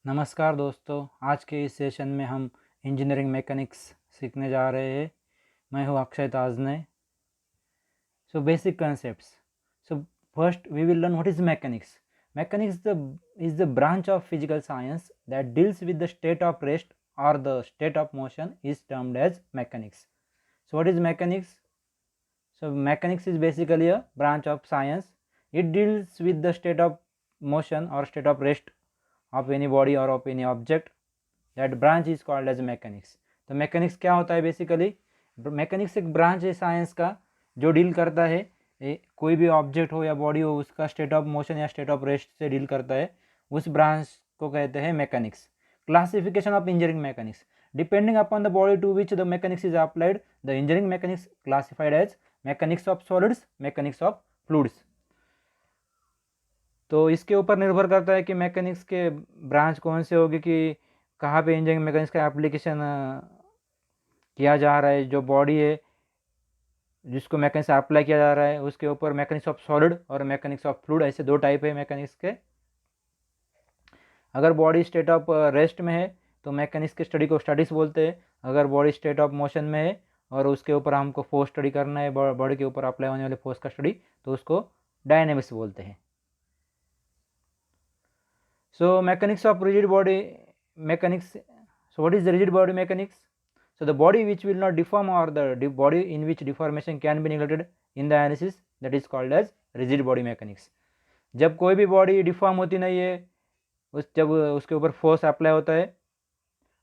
नमस्कार दोस्तों, आज के इस सेशन में हम इंजीनियरिंग मैकेनिक्स सीखने जा रहे हैं। मैं हूँ Akshay Tajne. So basic concepts. So first we will learn what is mechanics. Mechanics is the branch of physical science that deals with the state of rest or the state of motion is termed as mechanics. So what is mechanics? So mechanics is basically a branch of science. It deals with the state of motion or state of rest of any body or of any object. That branch is called as mechanics. तो mechanics क्या होता है basically? Mechanics एक branch है science का जो deal करता है कोई भी ऑब्जेक्ट हो या बॉडी हो उसका स्टेट ऑफ मोशन या स्टेट ऑफ रेस्ट से डील करता है, उस ब्रांच को कहते हैं mechanics. Classification of engineering mechanics. Depending upon the body to which the mechanics is applied, the engineering mechanics classified as mechanics of solids, mechanics of fluids. तो इसके ऊपर निर्भर करता है कि मैकेनिक्स के ब्रांच कौन से होगी, कि कहाँ पे इंजीनियरिंग मैकेनिक्स का एप्लीकेशन किया जा रहा है. जो बॉडी है जिसको मैकेनिक्स अप्लाई किया जा रहा है उसके ऊपर मैकेनिक्स ऑफ सॉलिड और मैकेनिक्स ऑफ फ्लूइड, ऐसे दो टाइप है मैकेनिक्स के. अगर बॉडी स्टेट ऑफ रेस्ट में है तो मैकेनिक्स के स्टडी को स्टैटिक्स बोलते हैं. अगर बॉडी स्टेट ऑफ मोशन में है और उसके ऊपर हमको फोर्स स्टडी करना है, बॉडी के ऊपर अप्लाई होने वाले फोर्स का स्टडी, तो उसको डायनेमिक्स बोलते हैं. So mechanics of rigid body mechanics. So what is the rigid body mechanics? So the body which will not deform or the body in which deformation can be neglected in the analysis, that is called as rigid body mechanics. जब कोई भी body deform होती नहीं है, जब उसके ऊपर force apply होता है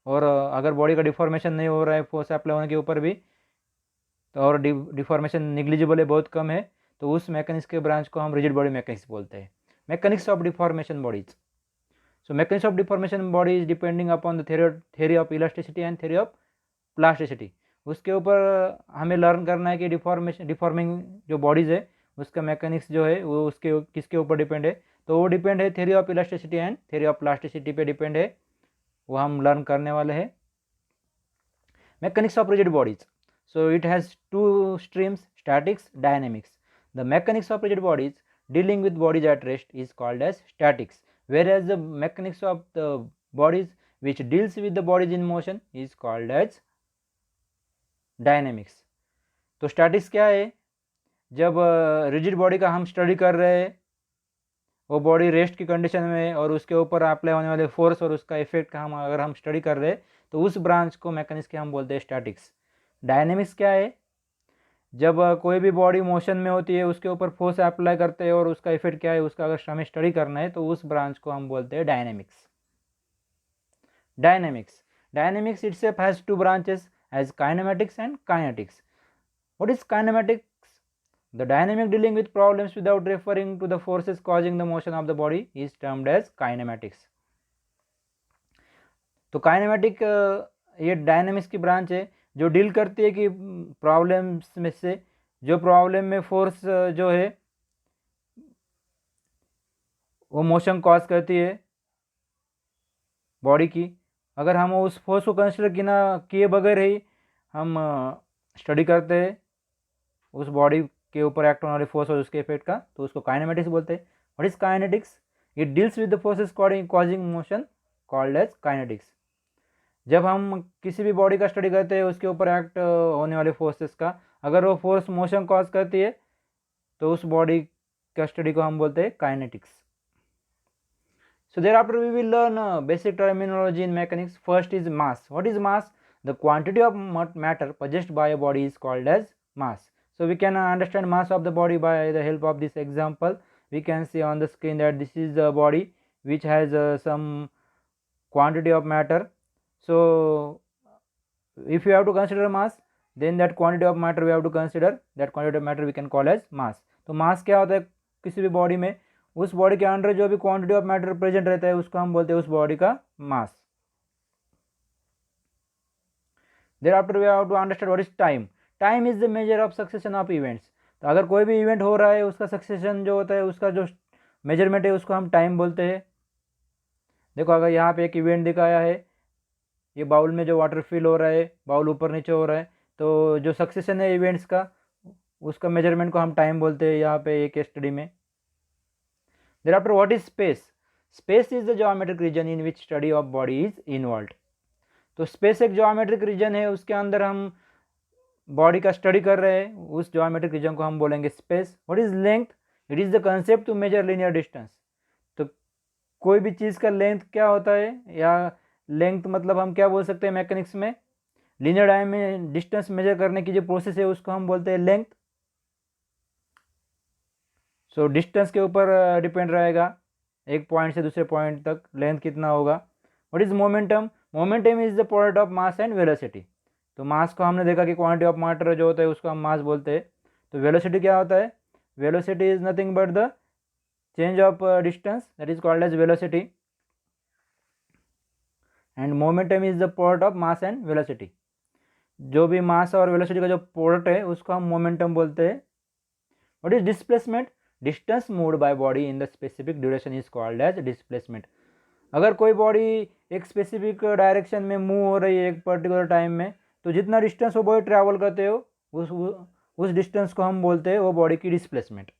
और अगर बॉडी का डिफॉर्मेशन नहीं हो रहा है फोर्स अप्लाई होने के ऊपर भी, तो और डिफॉर्मेशन निग्लिजिबल है, बहुत कम है, तो उस मैकेनिक्स के ब्रांच को हम रिजिड बॉडी मैकेनिक्स बोलते हैं. Mechanics of deformation bodies. So mechanics of deformation body is depending upon the theory of elasticity and theory of plasticity. उसके ऊपर हमें लर्न करना है कि डिफॉर्मिंग जो बॉडीज़ है उसका मैकेनिक्स जो है वो उसके किसके ऊपर डिपेंड है. तो वो डिपेंड है theory of elasticity and theory of plasticity पे डिपेंड है, वो हम लर्न करने वाले हैं. Mechanics of rigid bodies. So it has two streams, statics, dynamics. The mechanics of rigid bodies dealing with bodies at rest is called as statics, whereas the mechanics of the bodies which deals with the bodies in motion is called as dynamics. तो statics क्या है? जब rigid body का हम study कर रहे हैं, वो बॉडी रेस्ट की कंडीशन में और उसके ऊपर अप्लाई होने वाले फोर्स और उसका इफेक्ट का अगर हम स्टडी कर रहे हैं तो उस ब्रांच को मैकेनिक्स के हम बोलते हैं स्टैटिक्स. डायनेमिक्स क्या है? जब कोई भी बॉडी मोशन में होती है उसके ऊपर फोर्स अप्लाई करते हैं और उसका इफेक्ट क्या है उसका अगर हमें स्टडी करना है तो उस ब्रांच को हम बोलते हैं dynamics. Dynamics itself has two branches as kinematics and kinetics. What is kinematics? The dynamic dealing with problems without referring to the forces causing the motion of the body is termed as kinematics. तो kinematic ये dynamics की branch है जो deal करती है कि problems में से जो प्रॉब्लम में फोर्स जो है वो मोशन कॉज करती है बॉडी की, अगर हम उस फोर्स को कंसिडर किए बगैर ही हम स्टडी करते हैं उस बॉडी के ऊपर एक्ट होने वाली फोर्स और उसके इफेक्ट का, तो उसको काइनेमेटिक्स बोलते हैं. What is kinetics? It deals with the forces causing motion called as kinetics. जब हम किसी भी बॉडी का स्टडी करते हैं उसके ऊपर एक्ट होने वाले फोर्सेस का, अगर वो फोर्स मोशन कॉज करती है तो उस बॉडी का स्टडी को हम बोलते हैं kinetics. So thereafter we will learn basic terminology in mechanics. First is mass. What is mass? The quantity of matter possessed by a body is called as mass. So we can understand mass of the body by the help of this example. We can see on the screen that this is the body which has some quantity of matter. So if you have to consider mass, then that quantity of matter we have to consider, that quantity of matter we can call as mass. तो mass क्या होता है किसी भी body में? उस body के अंदर जो भी क्वांटिटी ऑफ मैटर प्रेजेंट रहता है उसको हम बोलते हैं उस बॉडी का mass. Thereafter we have to understand what is time. Time is the measure of succession of events. तो अगर कोई भी इवेंट हो रहा है उसका सक्सेशन जो होता है उसका जो मेजरमेंट है उसको हम टाइम बोलते हैं. देखो अगर यहाँ पे एक इवेंट दिखाया है, ये बाउल में जो वाटर फिल हो रहा है, बाउल ऊपर नीचे हो रहा है, तो जो सक्सेशन है इवेंट्स का उसका मेजरमेंट को हम टाइम बोलते हैं यहाँ पे एक स्टडी में. Thereafter what is space? Space is the geometric region in which study of body is involve. तो स्पेस एक ज्योमेट्रिक रीजन है, उसके अंदर हम बॉडी का स्टडी कर रहे हैं, उस ज्योमेट्रिक रीजन को हम बोलेंगे space. What is length? It is the concept to measure linear distance. तो कोई भी चीज़ का लेंथ क्या होता है, या लेंथ मतलब हम क्या बोल सकते हैं मैकेनिक्स में, लीनियर टाइम में डिस्टेंस मेजर करने की जो प्रोसेस है उसको हम बोलते हैं लेंथ। सो डिस्टेंस के ऊपर डिपेंड रहेगा, एक पॉइंट से दूसरे पॉइंट तक लेंथ कितना होगा। What is momentum? Momentum is the product of mass and velocity. तो मास को हमने देखा कि क्वांटिटी ऑफ मैटर जो होता है उसको हम मास बोलते हैं। तो वेलोसिटी क्या होता है? Velocity is nothing but the change of distance, that is called as velocity. And momentum is the product of mass and velocity. जो भी मास और वेलोसिटी का जो प्रोडक्ट है उसको हम मोमेंटम बोलते हैं। What is displacement? Distance moved by body in the specific duration is called as displacement. अगर कोई बॉडी एक स्पेसिफिक डायरेक्शन में मूव हो रही है एक पर्टिकुलर टाइम में, तो जितना डिस्टेंस वो बॉडी ट्रैवल करते हो उस डिस्टेंस को हम बोलते हैं वो बॉडी की displacement.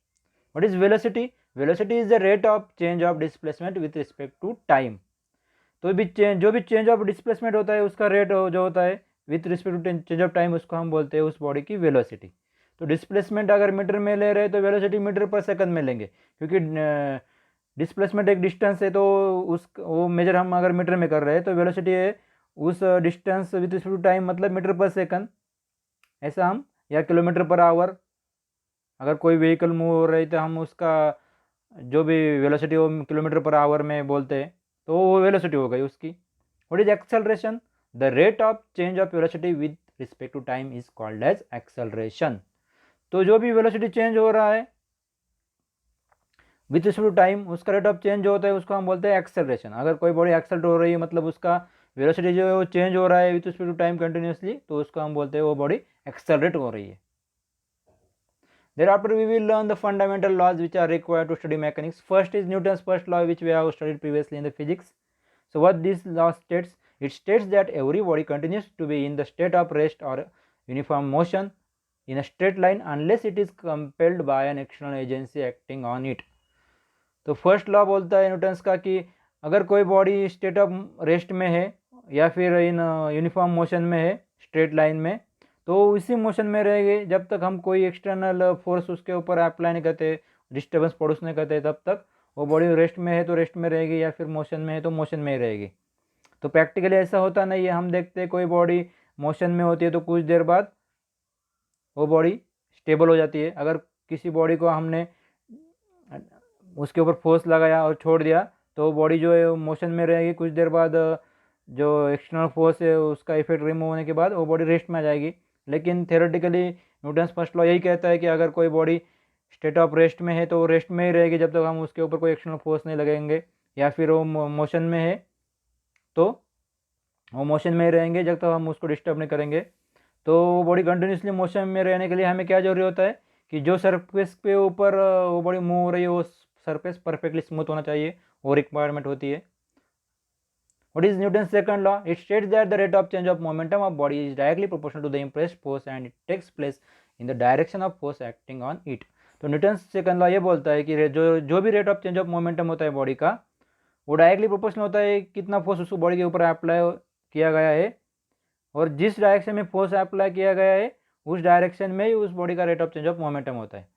What is velocity? Velocity is the rate of change of displacement with respect to time. तो जो भी चेंज ऑफ डिस्प्लेसमेंट होता है उसका रेट जो होता है with respect to change of time, उसको हम बोलते हैं उस बॉडी की वेलोसिटी। तो डिस्प्लेसमेंट अगर मीटर में ले रहे हैं तो वेलोसिटी मीटर पर सेकंड में लेंगे, क्योंकि डिस्प्लेसमेंट एक डिस्टेंस है, तो वो मेजर हम अगर मीटर में कर रहे हैं तो वेलोसिटी है उस distance with respect to time, मतलब मीटर पर सेकंड, ऐसा हम, या किलोमीटर पर आवर। अगर कोई व्हीकल मूव हो रही तो हम उसका जो भी वेलोसिटी वो किलोमीटर पर आवर में बोलते हैं, तो वो वेलोसिटी हो गई उसकी। What is acceleration? The rate of change of velocity with respect to time is called as acceleration. तो जो भी वेलोसिटी चेंज हो रहा है विथ रिस्पेक्ट टू टाइम, उसका रेट ऑफ चेंज जो होता है उसको हम बोलते हैं एक्सेलरेशन। अगर कोई बॉडी एक्सेलरेट हो रही है मतलब उसका वेलोसिटी जो है वो चेंज हो रहा है with respect to time continuously, तो उसको हम बोलते हैं वो बॉडी एक्सेलरेट हो रही है। Thereafter we will learn the fundamental laws which are required to study mechanics. First is Newton's first law, which we have studied previously in the physics. So what this law states? It states that every body continues to be in the state of rest or uniform motion in a straight line unless it is compelled by an external agency acting on it. तो first law बोलता है Newton's का कि अगर कोई body state of rest में है या फिर इन यूनिफॉर्म मोशन में है स्ट्रेट लाइन में, तो इसी मोशन में रहेगी जब तक हम कोई एक्सटर्नल फोर्स उसके ऊपर अप्लाई नहीं करते, डिस्टर्बेंस प्रोड्यूस नहीं करते, तब तक वो बॉडी रेस्ट में है तो रेस्ट में रहेगी, या फिर मोशन में है तो मोशन में ही रहेगी। तो प्रैक्टिकली ऐसा होता नहीं है। हम देखते हैं कोई बॉडी मोशन में होती है तो कुछ देर बाद वो बॉडी स्टेबल हो जाती है। अगर किसी बॉडी को हमने उसके ऊपर फोर्स लगाया और छोड़ दिया तो बॉडी जो है मोशन में रहेगी, कुछ देर बाद जो एक्सटर्नल फोर्स है उसका इफेक्ट रिमूव होने के बाद वो बॉडी रेस्ट में आ जाएगी। लेकिन थ्योरेटिकली न्यूटन्स फर्स्ट लॉ यही कहता है कि अगर कोई बॉडी स्टेट ऑफ रेस्ट में है तो वो रेस्ट में ही रहेगी जब तक हम उसके ऊपर कोई एक्सटर्नल फोर्स नहीं लगेंगे, या फिर वो मोशन में है तो वो मोशन में ही रहेंगे जब तक हम उसको डिस्टर्ब नहीं करेंगे। तो बॉडी कंटिन्यूसली मोशन में रहने के लिए हमें क्या जरूरी होता है कि जो सरफेस पे ऊपर वो बॉडी मूव हो रही है वो सरफेस परफेक्टली स्मूथ होना चाहिए, वो रिक्वायरमेंट होती है। What is Newton's second law? It states that the rate of change of momentum of body is directly proportional to the impressed force and it takes place in the direction of force acting on it. तो Newton's second law ये बोलता है कि जो भी rate of change of momentum होता है body का, वो डायरेक्टली प्रोपोर्शनल होता है कितना फोर्स उसको बॉडी के ऊपर अप्लाई किया गया है, और जिस डायरेक्शन में फोर्स अप्लाई किया गया है उस डायरेक्शन में ही उस बॉडी का rate of change of momentum होता है।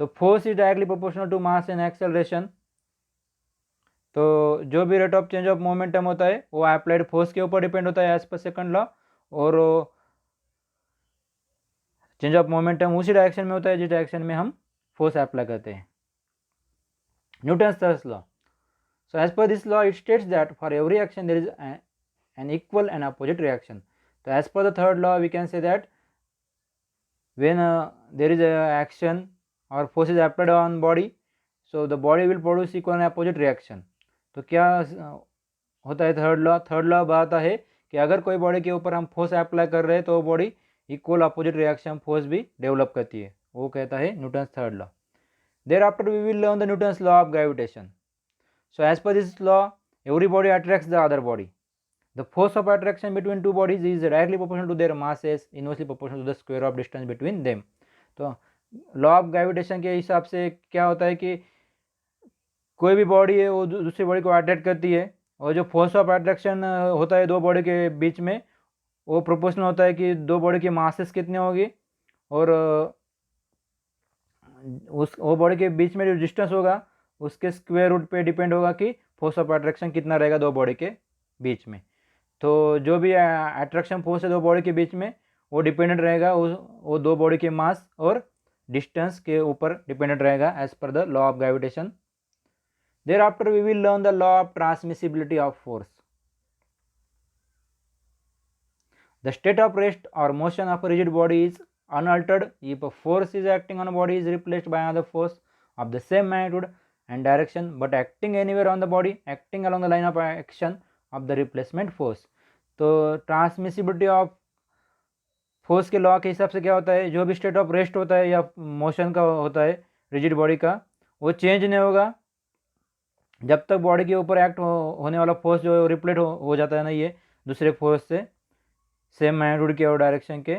तो force is directly proportional to mass and acceleration. तो जो भी rate of change of momentum होता है वो अप्लाइड फोर्स के ऊपर डिपेंड होता है एज पर सेकंड लॉ, और चेंज ऑफ मोमेंटम उसी डायरेक्शन में होता है जिस डायरेक्शन में हम फोर्स अप्लाई करते हैं। Newton's third law, so as per this law it states that for every action there is an equal and opposite reaction. तो as per the third law we can say that when there is action और force is applied on body, so the body will produce equal and opposite reaction. तो क्या होता है third law? Third law बताता है कि अगर कोई बॉडी के ऊपर हम फोर्स अप्लाई कर रहे हैं तो body equal opposite reaction force भी डेवलप करती है, वो कहता है Newton's third law. Thereafter we will learn the Newton's law of gravitation. So as per this law every body attracts the other body. The force of attraction between two bodies is directly proportional to their masses inversely proportional to the square of distance between them. तो law of gravitation के हिसाब से क्या होता है कि कोई भी बॉडी है वो दूसरी बॉडी को अट्रैक्ट करती है, और जो फोर्स ऑफ अट्रैक्शन होता है दो बॉडी के बीच में, वो प्रोपोर्शनल होता है कि दो बॉडी की मासेस कितनी होगी, और उस वो बॉडी के बीच में जो डिस्टेंस होगा उसके स्क्वायर रूट पे डिपेंड होगा कि फोर्स ऑफ अट्रैक्शन कितना रहेगा दो बॉडी के बीच में। तो जो भी अट्रैक्शन फोर्स है दो बॉडी के बीच में वो डिपेंडेंट रहेगा वो दो बॉडी के मास और डिस्टेंस के ऊपर डिपेंडेंट रहेगा as per the law of gravitation. Thereafter we will learn the law of transmissibility of force. The state of rest or motion of a rigid body is unaltered if a force is acting on a body is replaced by another force of the same magnitude and direction but acting anywhere on the body acting along the line of action of the replacement force. तो transmissibility of force के law के हिसाब से क्या होता है, जो भी स्टेट ऑफ रेस्ट होता है या मोशन का होता है रिजिड बॉडी का, वो चेंज नहीं होगा जब तक बॉडी के ऊपर एक्ट होने वाला फोर्स जो रिप्लेट हो जाता है ना ये दूसरे फोर्स से सेम मैग्नीट्यूड के और डायरेक्शन के,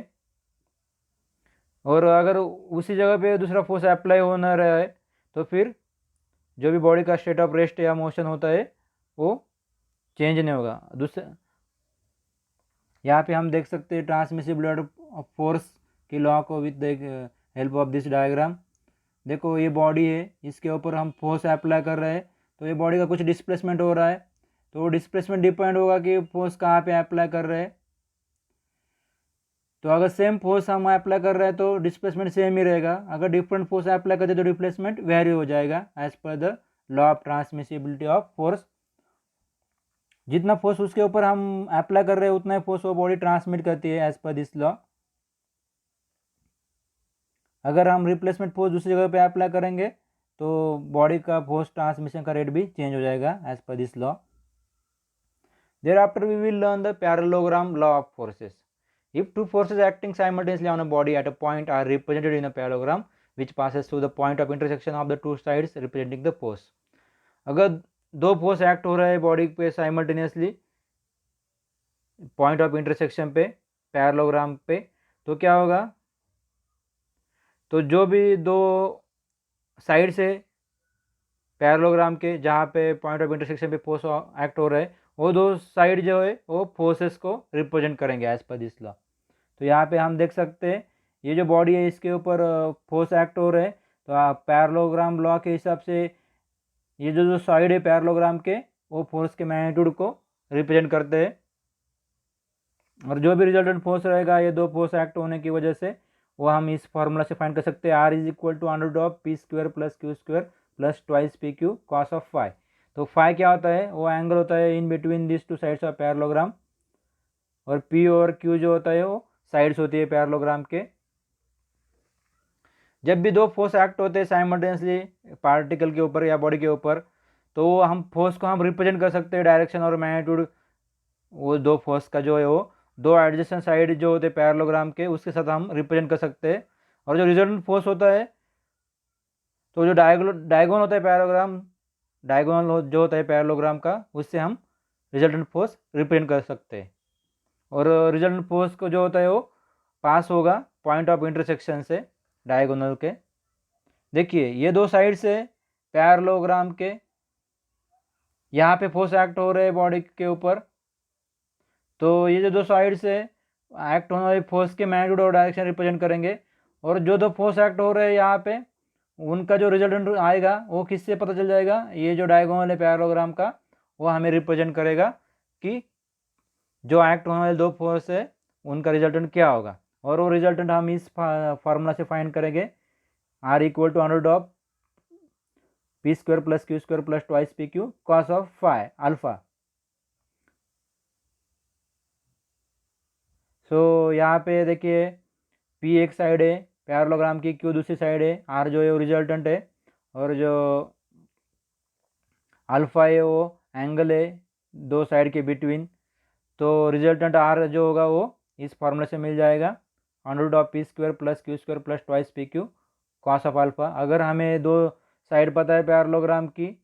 और अगर उसी जगह पे दूसरा फोर्स अप्लाई हो ना रहा है तो फिर जो भी बॉडी का स्टेट ऑफ रेस्ट या मोशन होता है वो चेंज नहीं होगा। दूसरे यहाँ पे हम देख सकते हैं ट्रांसमिसिबिलिटी ऑफ फोर्स की लॉ को with the help of this diagram. देखो ये बॉडी है, इसके ऊपर हम फोर्स अप्लाई कर रहे हैं तो ये बॉडी का कुछ डिस्प्लेसमेंट हो रहा है, तो वो डिस्प्लेसमेंट डिपेंड होगा कि फोर्स कहाँ पे अप्लाई कर रहे हैं। तो अगर सेम फोर्स हम अप्लाई कर रहे हैं तो डिस्प्लेसमेंट सेम ही रहेगा, अगर डिफरेंट फोर्स अप्लाई करते तो डिस्प्लेसमेंट वेरी हो जाएगा as per the law of transmissibility of force. जितना फोर्स उसके ऊपर हम अप्लाई कर रहे हैं उतना ही फोर्स वो बॉडी ट्रांसमिट करती है एज पर दिस लॉ। अगर हम रिप्लेसमेंट फोर्स दूसरी जगह पे अप्लाई करेंगे तो बॉडी का फोर्स ट्रांसमिशन का रेट भी चेंज हो जाएगा as per this law. Thereafter we will learn the parallelogram law of forces. If two forces acting simultaneously on a body at a point are represented in a parallelogram which passes through the point of intersection of the two sides representing the force. अगर दो force act हो रहे हैं body पे simultaneously point of intersection पे parallelogram पे, तो क्या होगा, तो जो भी दो साइड से पैरेललोग्राम के जहाँ पे पॉइंट ऑफ इंटरसेक्शन पे फोर्स एक्ट हो रहा है वो दो साइड जो है वो फोर्सेस को रिप्रेजेंट करेंगे एज पर दिस लॉ। तो यहाँ पे हम देख सकते हैं ये जो बॉडी है इसके ऊपर फोर्स एक्ट हो रहे हैं, तो पैरेललोग्राम लॉ के हिसाब से ये जो साइड है पैरेललोग्राम के वो फोर्स के मैग्नीट्यूड को रिप्रेजेंट करते हैं, और जो भी रिजल्टेंट फोर्स रहेगा ये दो फोर्स एक्ट होने की वजह से वो हम इस फॉर्मूला से फाइंड कर सकते हैं, R is equal to under root of P square plus Q square plus twice P Q cos of phi. तो फाई क्या होता है, वो एंगल होता है in between this two sides of parallelogram, और पी और क्यू जो होता है वो साइड्स होती है पैरेललोग्राम के। जब भी दो फोर्स एक्ट होते हैं साइमल्टेनियसली पार्टिकल के ऊपर या बॉडी के ऊपर, तो हम फोर्स को हम रिप्रेजेंट कर सकते हैं डायरेक्शन और मैग्नीट्यूड, वो दो फोर्स का जो है वो दो एडजेसेंट साइड जो होते हैं पैरेललोग्राम के उसके साथ हम रिप्रेजेंट कर सकते हैं। और जो रिजल्टेंट फोर्स होता है, तो जो डायगोनल होता है पैरेललोग्राम, डायगोनल जो होता है पैरेललोग्राम का, उससे हम रिजल्टेंट फोर्स रिप्रेजेंट कर सकते हैं। और रिजल्टेंट फोर्स को जो होता है वो पास होगा पॉइंट ऑफ इंटरसेक्शन से डायगोनल के। देखिए ये दो साइड से पैरेललोग्राम के यहाँ पे फोर्स एक्ट हो रहे हैं बॉडी के ऊपर, तो ये जो दो साइड से एक्ट होने वाली फोर्स के मैग्नीट्यूड और डायरेक्शन रिप्रेजेंट करेंगे, और जो दो फोर्स एक्ट हो रहे हैं यहाँ पे उनका जो रिजल्टेंट आएगा वो किससे पता चल जाएगा, ये जो डायगोनल है पैरेललोग्राम का वो हमें रिप्रेजेंट करेगा कि जो एक्ट होने वाले दो फोर्स है उनका रिजल्टेंट क्या होगा, और वो रिजल्टेंट हम इस फार्मूला से फाइंड करेंगे, R equal to under root of P square plus Q square plus twice P Q cos of phi alpha. So यहाँ पे देखिए P एक साइड है पैरेललोग्राम की, Q दूसरी साइड है, R जो है वो रिजल्टेंट है, और जो अल्फा है वो एंगल है दो साइड के बिटवीन। तो रिजल्टेंट R जो होगा वो इस फार्मूले से मिल जाएगा, under root of P square plus Q square plus twice P Q cos of alpha. अगर हमें दो साइड पता है पैरेललोग्राम की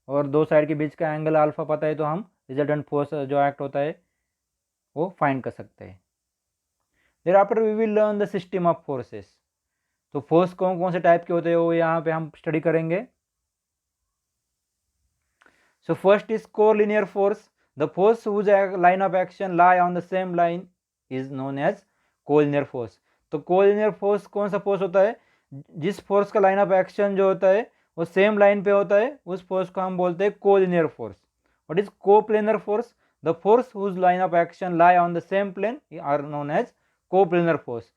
और दो साइड के बीच का एंगल अल्फा पता है तो हम रिजल्टेंट फोर्स जो एक्ट होता है वो फाइंड कर सकते हैं। thereafter we will learn the system of forces। तो फोर्स कौन कौन से टाइप के होते हैं वो यहाँ पे हम स्टडी करेंगे। So first is collinear force. The force whose line of action lie on the same line is known as collinear force. तो collinear force कौन सा फोर्स होता है? जिस फोर्स का लाइन ऑफ एक्शन जो होता है वो सेम लाइन पे होता है, उस फोर्स को हम बोलते हैं collinear force. What is coplanar force? The force whose line of action lie on the same plane are known as coplanar force.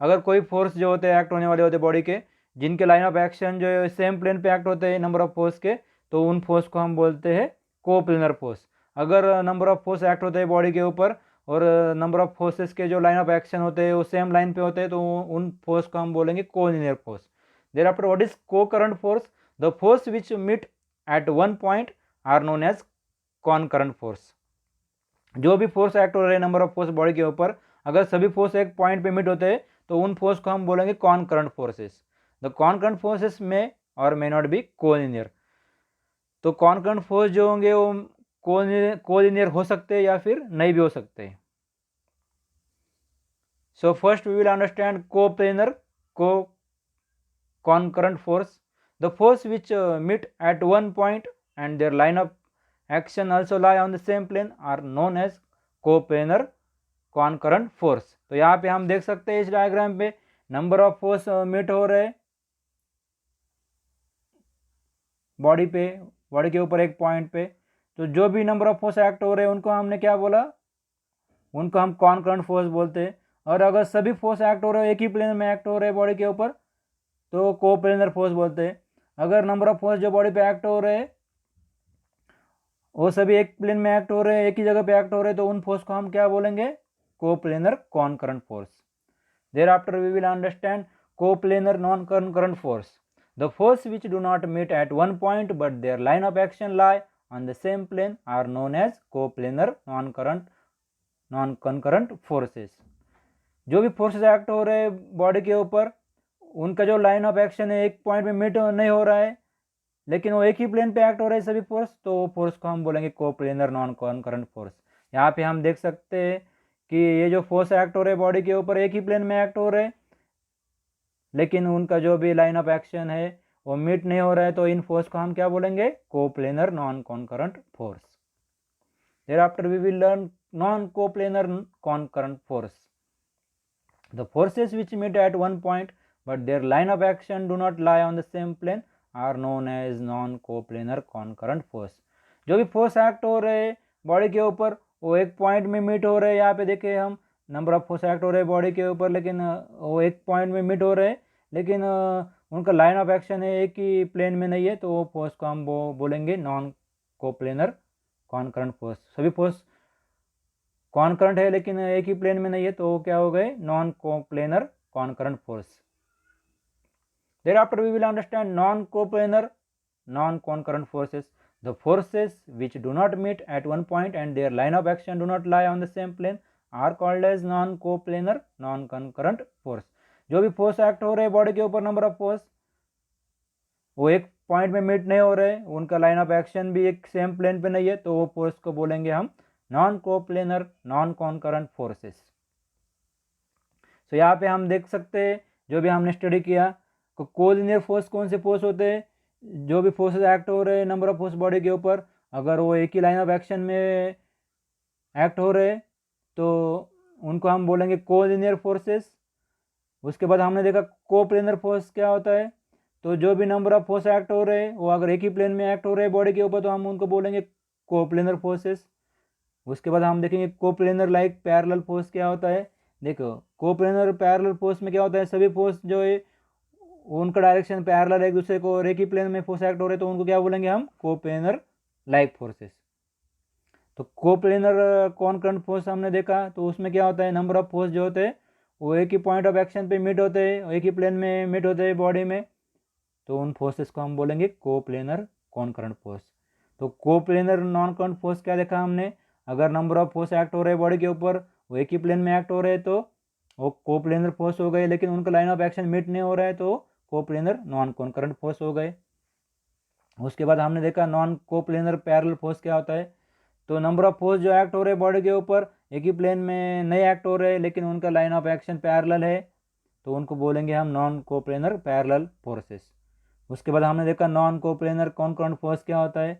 अगर कोई फोर्स जो होते हैं एक्ट होने वाले होते हैं बॉडी के, जिनके लाइन ऑफ एक्शन जो है सेम प्लेन पे एक्ट होते हैं नंबर ऑफ फोर्स के, तो उन फोर्स को हम बोलते हैं कोप्लेनर फोर्स. अगर नंबर ऑफ फोर्स एक्ट होते हैं बॉडी के ऊपर और नंबर ऑफ फोर्सेस के जो लाइन ऑफ एक्शन होते हैं वो सेम लाइन पे होते हैं, तो उन फोर्स को हम बोलेंगे collinear force. Thereafter what is concurrent force? The force which meet at one point are known as concurrent force. जो भी फोर्स एक्ट हो रहे हैं नंबर ऑफ फोर्स बॉडी के ऊपर, अगर सभी फोर्स एक पॉइंट पे मीट होते हैं तो उन फोर्स को हम बोलेंगे concurrent forces. The concurrent forces में और मे नॉट बी कोलिनियर. तो कॉनकरंट फोर्स जो होंगे वो कोलिनियर हो सकते हैं या फिर नहीं भी हो सकते हैं. So first we will understand coplanar को concurrent force. The force which meet at one point and their line of action also lie on the same plane are known as coplanar concurrent force. तो यहाँ पे हम देख सकते हैं इस diagram पे नंबर ऑफ फोर्स मीट हो रहे बॉडी पे, बॉडी के ऊपर एक पॉइंट पे. तो जो भी नंबर ऑफ फोर्स एक्ट हो रहे हैं उनको हमने क्या बोला? उनको हम कॉनकरंट फोर्स बोलते हैं. और अगर सभी फोर्स एक्ट हो रहे हैं एक ही प्लेन में एक्ट हो रहे हैं बॉडी के ऊपर तो कोप्लेनर फोर्स बोलते हैं. अगर नंबर ऑफ फोर्स जो बॉडी पे एक्ट हो रहे हैं वो सभी एक प्लेन में एक्ट हो रहे हैं, एक ही जगह पे एक्ट हो रहे हैं, तो उन फोर्स को हम क्या बोलेंगे? Coplanar concurrent force. Thereafter we will understand coplanar non concurrent force. The force which do not meet at one point but their line of action lie on the same plane are known as coplanar non concurrent forces. जो भी forces act हो रहे हैं body के ऊपर उनका जो line of action है एक पॉइंट में मीट नहीं हो रहा है लेकिन वो एक ही प्लेन पे एक्ट हो रहे हैं सभी फोर्स, तो वो फोर्स को हम बोलेंगे कोप्लेनर नॉन कॉनकरंट फोर्स. यहाँ पे हम देख सकते हैं कि ये जो फोर्स एक्ट हो रहे हैं बॉडी के ऊपर एक ही प्लेन में एक्ट हो रहे हैं लेकिन उनका जो भी लाइन ऑफ एक्शन है वो मीट नहीं हो रहा है, तो इन फोर्स को हम क्या बोलेंगे? Coplanar non concurrent force. Thereafter we will learn non coplanar concurrent force. The forces which meet at one point but their line of action do not lie on the same plane are known as non coplanar concurrent force. जो भी force act हो रहे हैं body के ऊपर वो एक point में मीट हो रहे हैं. यहाँ पे देखे हम नंबर ऑफ फोर्स एक्ट हो रहे हैं बॉडी के ऊपर लेकिन वो एक पॉइंट में मीट हो रहे हैं लेकिन उनका लाइन ऑफ एक्शन है एक ही प्लेन में नहीं है, तो वो फोर्स को हम बोलेंगे नॉन कोप्लेनर कॉनकरंट फोर्स. सभी फोर्स कॉनकरंट है लेकिन एक ही प्लेन में नहीं है, तो वो क्या हो गए? Non coplanar concurrent force. Thereafter we will understand non-coplanar non-concurrent forces. The forces which do not meet at one point and their line of action do not lie on the same plane are called as non-coplanar non-concurrent force. जो भी force act हो रहे हैं body के ऊपर number of force वो एक point में मीट नहीं हो रहे, उनका लाइन ऑफ एक्शन भी एक सेम प्लेन पे नहीं है, तो वो फोर्स को बोलेंगे हम non coplanar non concurrent forces. So यहाँ पे हम देख सकते हैं जो भी हमने स्टडी किया कोलिनियर फोर्स कौन से फोर्स होते हैं? जो भी फोर्सेस एक्ट हो रहे हैं नंबर ऑफ फोर्स बॉडी के ऊपर अगर वो एक ही लाइन ऑफ एक्शन में एक्ट हो रहे हैं तो उनको हम बोलेंगे कोलिनियर फोर्सेस. उसके बाद हमने देखा कोप्लेनर फोर्स क्या होता है. तो जो भी नंबर ऑफ फोर्स एक्ट हो रहे हैं वो अगर एक ही प्लेन में एक्ट हो रहे हैं बॉडी के ऊपर तो हम उनको बोलेंगे कोप्लेनर फोर्सेस. उसके बाद हम देखेंगे कोप्लेनर लाइक पैरेलल फोर्स क्या होता है. देखो कोप्लेनर पैरेलल फोर्स में क्या होता है, सभी फोर्स जो है उनका डायरेक्शन पैरेलल एक दूसरे को और एक ही प्लेन में फोर्स एक्ट हो रहे हैं, तो उनको क्या बोलेंगे हम? Coplanar like forces. तो कोप्लेनर कॉनकरंट फोर्स हमने देखा तो उसमें क्या होता है, नंबर ऑफ फोर्स जो होते हैं वो एक ही पॉइंट ऑफ एक्शन पे मीट होते हैं, एक ही प्लेन में मीट होते हैं बॉडी में, तो उन फोर्सेस को हम बोलेंगे कोप्लेनर कॉनकरंट फोर्स. तो कोप्लेनर नॉन कॉनकरंट फोर्स क्या देखा हमने? अगर नंबर ऑफ फोर्स एक्ट हो रहे हैं बॉडी के ऊपर वो एक ही प्लेन में एक्ट हो रहे हैं तो वो कोप्लेनर फोर्स हो गए, लेकिन उनका लाइन ऑफ एक्शन मीट नहीं हो रहा है तो कोप्लेनर नॉन कॉनकरंट फोर्स हो गए. उसके बाद हमने देखा नॉन कोप्लेनर पैरेलल फोर्स क्या होता है. तो नंबर ऑफ फोर्स जो एक्ट हो रहे हैं बॉडी के ऊपर एक ही प्लेन में नहीं एक्ट हो रहे लेकिन उनका लाइन ऑफ एक्शन पैरेलल है, तो उनको बोलेंगे हम नॉन कोप्लेनर पैरेलल फोर्सेस. उसके बाद हमने देखा नॉन कोप्लेनर कॉनकरंट फोर्स क्या होता है.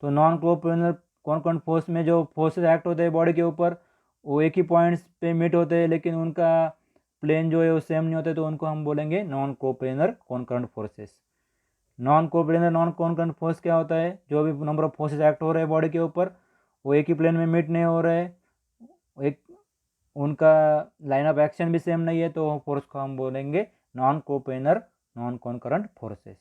तो नॉन कोप्लेनर कॉन्करेंट फोर्स में जो फोर्सेस एक्ट होते हैं बॉडी के ऊपर वो एक ही पॉइंट्स पे मीट होते हैं, लेकिन उनका प्लेन जो है वो सेम नहीं होते, तो उनको हम बोलेंगे non coplanar concurrent forces. Non coplanar non concurrent force क्या होता है, जो भी नंबर ऑफ फोर्सेस एक्ट हो रहे हैं बॉडी के ऊपर वो एक ही प्लेन में मीट नहीं हो रहे, एक उनका लाइन ऑफ एक्शन भी सेम नहीं है, तो फोर्स को हम बोलेंगे non coplanar non concurrent forces.